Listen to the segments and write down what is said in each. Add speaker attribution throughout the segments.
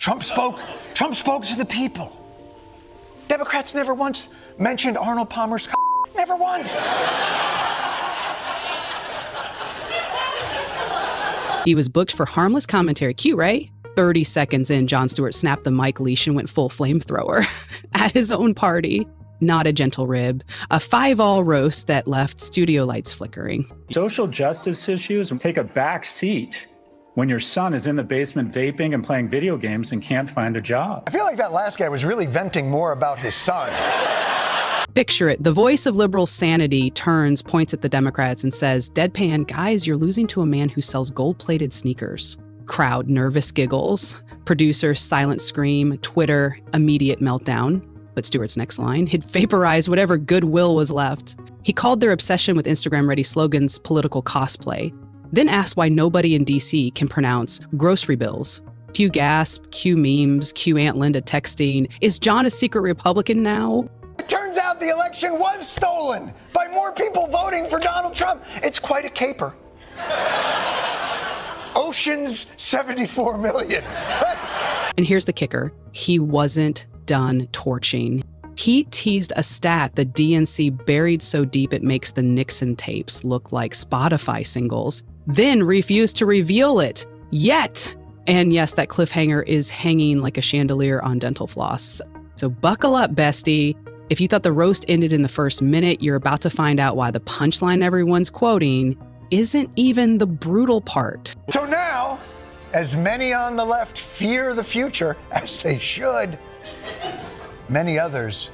Speaker 1: Trump spoke to the people. Democrats never once mentioned Arnold Palmer's never once.
Speaker 2: He was booked for harmless commentary. Cute, right? 30 seconds in, Jon Stewart snapped the mic leash and went full flamethrower at his own party. Not a gentle rib. A 5-all roast that left studio lights flickering.
Speaker 3: Social justice issues take a back seat when your son is in the basement vaping and playing video games and can't find a job.
Speaker 1: I feel like that last guy was really venting more about his son.
Speaker 2: Picture it. The voice of liberal sanity turns, points at the Democrats and says, deadpan, guys, you're losing to a man who sells gold-plated sneakers. Crowd, nervous giggles. Producer, silent scream. Twitter, immediate meltdown. But Stewart's next line, he'd vaporize whatever goodwill was left. He called their obsession with Instagram-ready slogans political cosplay, then asked why nobody in D.C. can pronounce grocery bills. Cue gasp, cue memes, cue Aunt Linda texting, is John a secret Republican now?
Speaker 1: It turns out the election was stolen by more people voting for Donald Trump. It's quite a caper. Ocean's 74 million.
Speaker 2: And here's the kicker. He wasn't done torching. He teased a stat the DNC buried so deep it makes the Nixon tapes look like Spotify singles, then refused to reveal it. Yet! And yes, that cliffhanger is hanging like a chandelier on dental floss. So buckle up, bestie. If you thought the roast ended in the first minute, you're about to find out why the punchline everyone's quoting isn't even the brutal part.
Speaker 1: So now, as many on the left fear the future, as they should, many others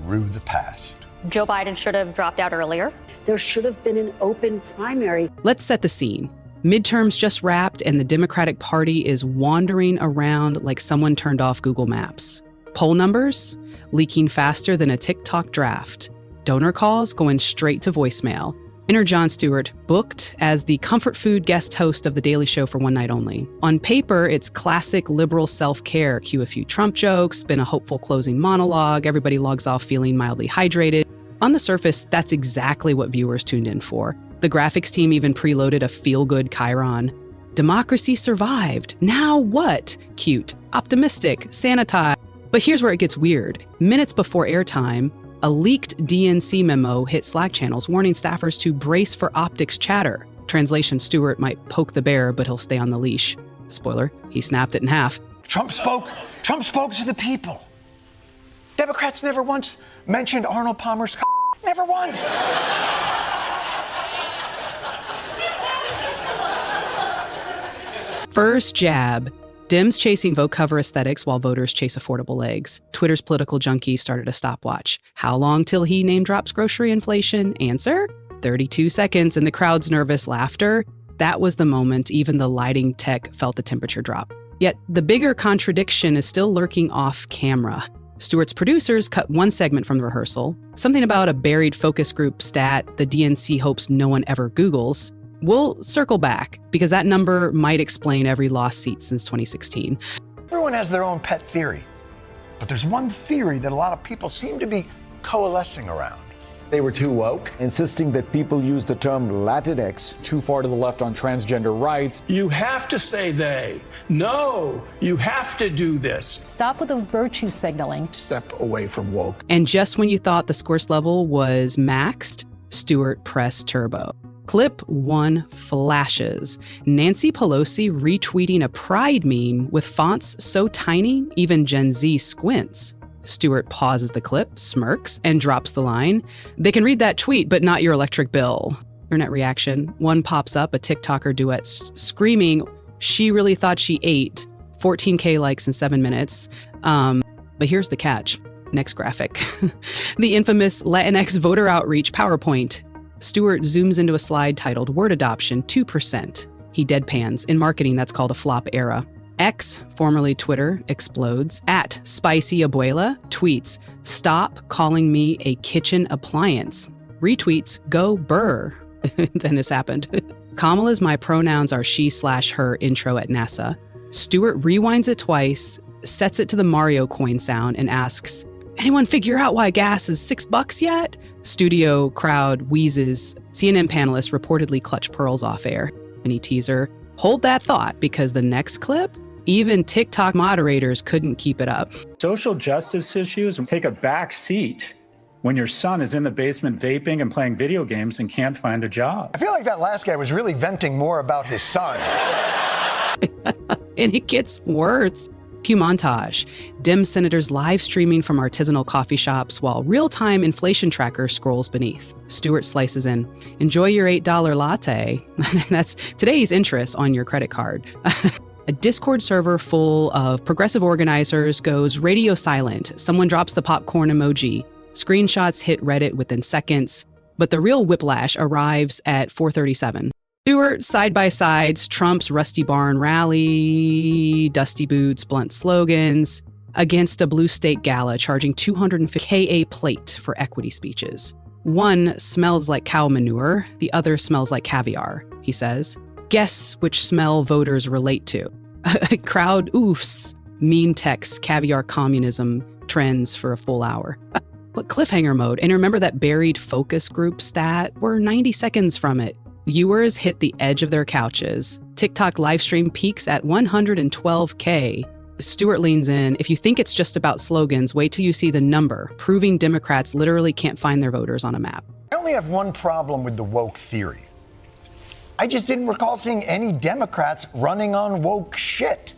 Speaker 1: rue the past.
Speaker 4: Joe Biden should have dropped out earlier.
Speaker 5: There should have been an open primary.
Speaker 2: Let's set the scene. Midterms just wrapped and the Democratic Party is wandering around like someone turned off Google Maps. Poll numbers leaking faster than a TikTok draft. Donor calls going straight to voicemail. Enter Jon Stewart, booked as the comfort food guest host of The Daily Show for one night only. On paper, it's classic liberal self-care. Cue a few Trump jokes, spin a hopeful closing monologue, everybody logs off feeling mildly hydrated. On the surface, that's exactly what viewers tuned in for. The graphics team even preloaded a feel-good chyron. Democracy survived. Now what? Cute, optimistic, sanitized. But here's where it gets weird. Minutes before airtime, a leaked DNC memo hit Slack channels warning staffers to brace for optics chatter. Translation, Stewart might poke the bear, but he'll stay on the leash. Spoiler, he snapped it in half.
Speaker 1: Trump spoke to the people. Democrats never once mentioned Arnold Palmer's never once.
Speaker 2: First jab. Dems chasing vote cover aesthetics while voters chase affordable legs. Twitter's political junkies started a stopwatch. How long till he name drops grocery inflation? Answer? 32 seconds, and the crowd's nervous laughter. That was the moment even the lighting tech felt the temperature drop. Yet the bigger contradiction is still lurking off camera. Stewart's producers cut one segment from the rehearsal, something about a buried focus group stat the DNC hopes no one ever Googles. We'll circle back, because that number might explain every lost seat since 2016.
Speaker 1: Everyone has their own pet theory, but there's one theory that a lot of people seem to be coalescing around.
Speaker 6: They were too woke, insisting that people use the term Latinx.
Speaker 7: Too far to the left on transgender rights.
Speaker 8: You have to say they. No, you have to do this.
Speaker 9: Stop with the virtue signaling.
Speaker 7: Step away from woke.
Speaker 2: And just when you thought the scourge level was maxed, Stewart pressed turbo. Clip 1 flashes. Nancy Pelosi retweeting a pride meme with fonts so tiny, even Gen Z squints. Stewart pauses the clip, smirks, and drops the line, "They can read that tweet, but not your electric bill." Internet reaction. One pops up, a TikToker duet screaming, "She really thought she ate." 14K likes in 7 minutes. But here's the catch. Next graphic. The infamous Latinx voter outreach PowerPoint. Stewart zooms into a slide titled Word Adoption 2%. He deadpans. In marketing, that's called a flop era. X, formerly Twitter, explodes. At Spicy Abuela tweets, "Stop calling me a kitchen appliance." Retweets, "Go Burr." Then this happened. Kamala's "My pronouns are she/her" intro at NASA. Stewart rewinds it twice, sets it to the Mario coin sound, and asks, "Anyone figure out why gas is $6 yet?" Studio crowd wheezes. CNN panelists reportedly clutch pearls off air. Mini teaser. Hold that thought, because the next clip Even TikTok moderators couldn't keep it up.
Speaker 3: Social justice issues take a back seat when your son is in the basement vaping and playing video games and can't find a job.
Speaker 1: I feel like that last guy was really venting more about his son.
Speaker 2: And it gets worse. Cue montage. Dems senators live streaming from artisanal coffee shops while real-time inflation tracker scrolls beneath. Stewart slices in. Enjoy your $8 latte. That's today's interest on your credit card. A Discord server full of progressive organizers goes radio silent. Someone drops the popcorn emoji. Screenshots hit Reddit within seconds. But the real whiplash arrives at 4:37. Stewart side-by-sides Trump's Rusty Barn rally, Dusty Boots, blunt slogans, against a blue state gala charging $250K a plate for equity speeches. One smells like cow manure, the other smells like caviar, he says. Guess which smell voters relate to. Crowd oofs, meme text, caviar communism trends for a full hour. What cliffhanger mode? And remember that buried focus group stat? We're 90 seconds from it. Viewers hit the edge of their couches. TikTok livestream peaks at 112K. Stewart leans in. If you think it's just about slogans, wait till you see the number, proving Democrats literally can't find their voters on a map.
Speaker 1: I only have one problem with the woke theory. I just didn't recall seeing any Democrats running on woke shit.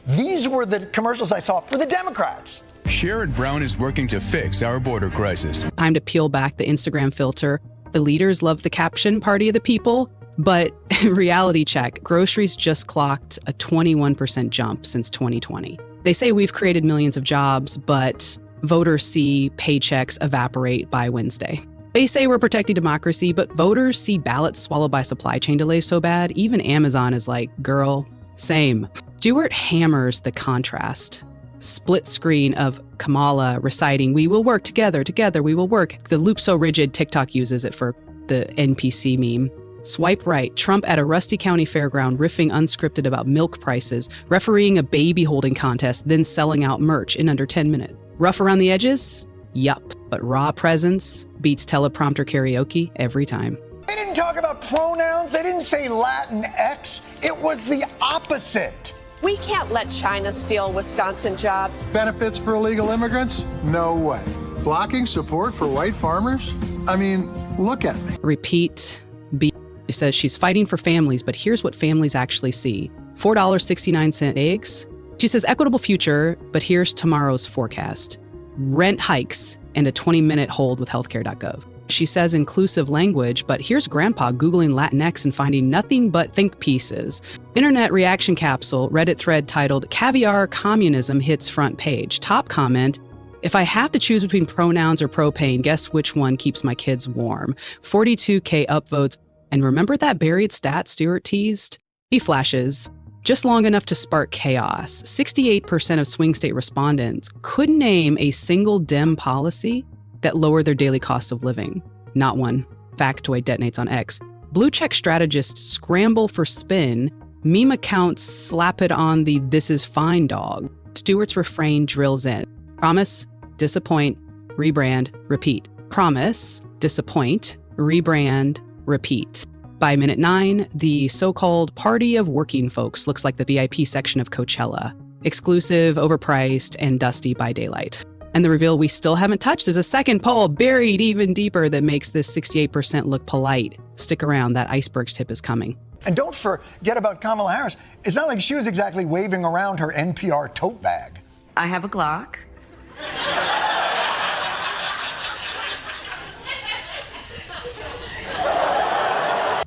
Speaker 1: These were the commercials I saw for the Democrats.
Speaker 10: Sherrod Brown is working to fix our border crisis.
Speaker 2: Time to peel back the Instagram filter. The leaders love the caption, party of the people, but reality check, groceries just clocked a 21% jump since 2020. They say we've created millions of jobs, but voters see paychecks evaporate by Wednesday. They say we're protecting democracy, but voters see ballots swallowed by supply chain delays so bad, even Amazon is like, girl, same. Stewart hammers the contrast. Split screen of Kamala reciting, "We will work together, together we will work." The loop so rigid, TikTok uses it for the NPC meme. Swipe right, Trump at a Rusty County fairground riffing unscripted about milk prices, refereeing a baby holding contest, then selling out merch in under 10 minutes. Rough around the edges? Yup. But raw presence beats teleprompter karaoke every time.
Speaker 1: They didn't talk about pronouns. They didn't say Latinx. It was the opposite.
Speaker 11: We can't let China steal Wisconsin jobs.
Speaker 12: Benefits for illegal immigrants? No way. Blocking support for white farmers? I mean, look at me.
Speaker 2: Repeat. B says she's fighting for families, but here's what families actually see. $4.69 eggs. She says equitable future, but here's tomorrow's forecast. Rent hikes and a 20-minute hold with healthcare.gov. She says inclusive language, but here's grandpa Googling Latinx and finding nothing but think pieces. Internet reaction capsule, Reddit thread titled "Caviar Communism Hits Front Page." Top comment, "If I have to choose between pronouns or propane, guess which one keeps my kids warm?" 42K upvotes. And remember that buried stat Stewart teased? He flashes. Just long enough to spark chaos. 68% of swing state respondents couldn't name a single Dem policy that lowered their daily cost of living. Not one. Factoid detonates on X. Blue check strategists scramble for spin. Meme accounts slap it on the "this is fine" dog. Stewart's refrain drills in. Promise, disappoint, rebrand, repeat. Promise, disappoint, rebrand, repeat. By minute 9, the so-called party of working folks looks like the VIP section of Coachella. Exclusive, overpriced, and dusty by daylight. And the reveal we still haven't touched is a second poll buried even deeper that makes this 68% look polite. Stick around, that iceberg tip is coming.
Speaker 1: And don't forget about Kamala Harris. It's not like she was exactly waving around her NPR tote bag.
Speaker 13: I have a Glock.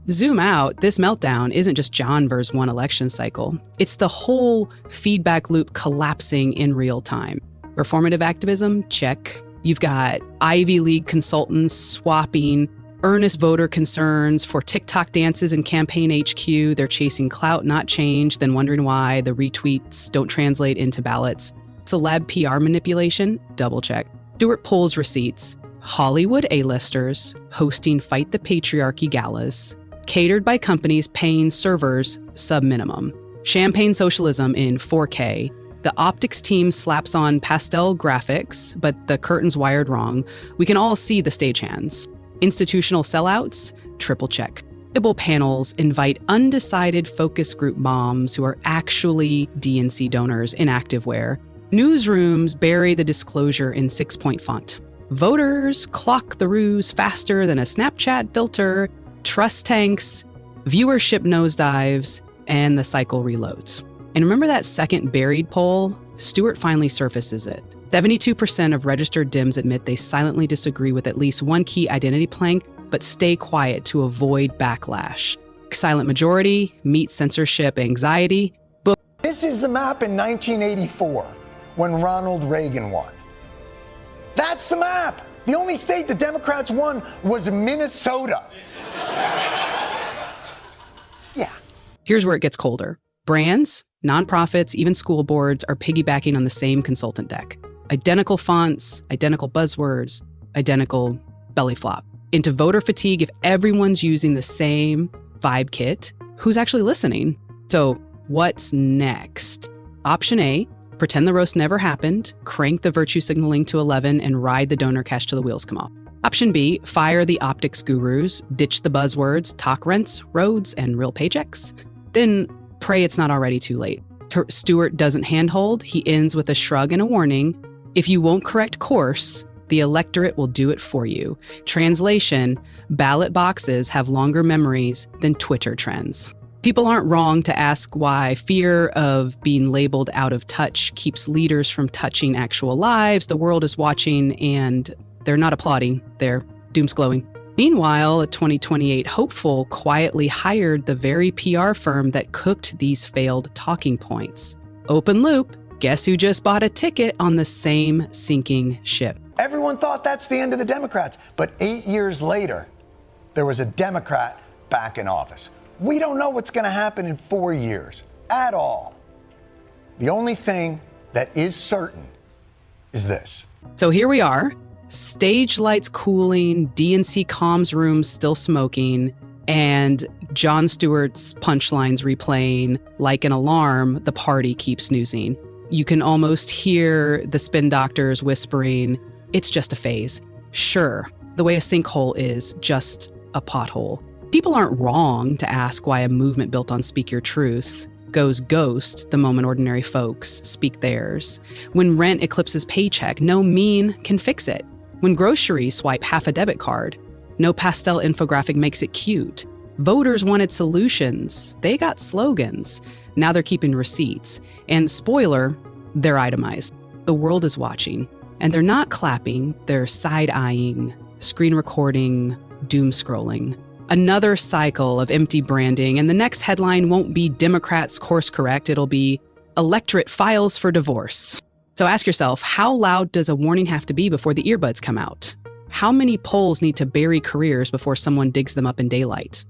Speaker 2: Zoom out, this meltdown isn't just John versus one election cycle. It's the whole feedback loop collapsing in real time. Performative activism? Check. You've got Ivy League consultants swapping earnest voter concerns for TikTok dances in Campaign HQ. They're chasing clout, not change, then wondering why the retweets don't translate into ballots. Celeb PR manipulation? Double check. Stewart pulls receipts. Hollywood A-listers hosting Fight the Patriarchy galas, catered by companies paying servers sub-minimum. Champagne socialism in 4K. The optics team slaps on pastel graphics, but the curtain's wired wrong. We can all see the stagehands. Institutional sellouts? Triple check. predictable panels invite undecided focus group moms who are actually DNC donors in activewear. Newsrooms bury the disclosure in 6-point font. Voters clock the ruse faster than a Snapchat filter. Trust tanks, viewership nosedives, and the cycle reloads. And remember that second buried poll? Stewart finally surfaces it. 72% of registered Dems admit they silently disagree with at least one key identity plank, but stay quiet to avoid backlash. Silent majority, meet censorship anxiety.
Speaker 1: This is the map in 1984 when Ronald Reagan won. That's the map. The only state the Democrats won was Minnesota. Yeah.
Speaker 2: Here's where it gets colder. Brands, nonprofits, even school boards are piggybacking on the same consultant deck. Identical fonts, identical buzzwords, identical belly flop. Into voter fatigue, if everyone's using the same vibe kit, who's actually listening? So what's next? Option A, pretend the roast never happened, crank the virtue signaling to 11, and ride the donor cash till the wheels come off. Option B, fire the optics gurus, ditch the buzzwords, talk rents, roads, and real paychecks. Then pray it's not already too late. Stewart doesn't handhold. He ends with a shrug and a warning. If you won't correct course, the electorate will do it for you. Translation, ballot boxes have longer memories than Twitter trends. People aren't wrong to ask why fear of being labeled out of touch keeps leaders from touching actual lives. The world is watching and they're not applauding. They're doomsglowing. Meanwhile, a 2028 hopeful quietly hired the very PR firm that cooked these failed talking points. Open loop, guess who just bought a ticket on the same sinking ship?
Speaker 1: Everyone thought that's the end of the Democrats. But 8 years later, there was a Democrat back in office. We don't know what's going to happen in 4 years at all. The only thing that is certain is this.
Speaker 2: So here we are, stage lights cooling, DNC comms rooms still smoking, and Jon Stewart's punchlines replaying like an alarm. The party keeps snoozing. You can almost hear the spin doctors whispering, it's just a phase. Sure, the way a sinkhole is just a pothole. People aren't wrong to ask why a movement built on speak your truth goes ghost the moment ordinary folks speak theirs. When rent eclipses paycheck, no meme can fix it. When groceries swipe half a debit card, no pastel infographic makes it cute. Voters wanted solutions. They got slogans. Now they're keeping receipts. And spoiler, they're itemized. The world is watching. And they're not clapping, they're side-eyeing, screen recording, doom scrolling. Another cycle of empty branding, and the next headline won't be Democrats course correct, it'll be electorate files for divorce. So ask yourself, how loud does a warning have to be before the earbuds come out? How many polls need to bury careers before someone digs them up in daylight?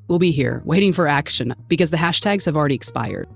Speaker 2: We'll be here, waiting for action, because the hashtags have already expired.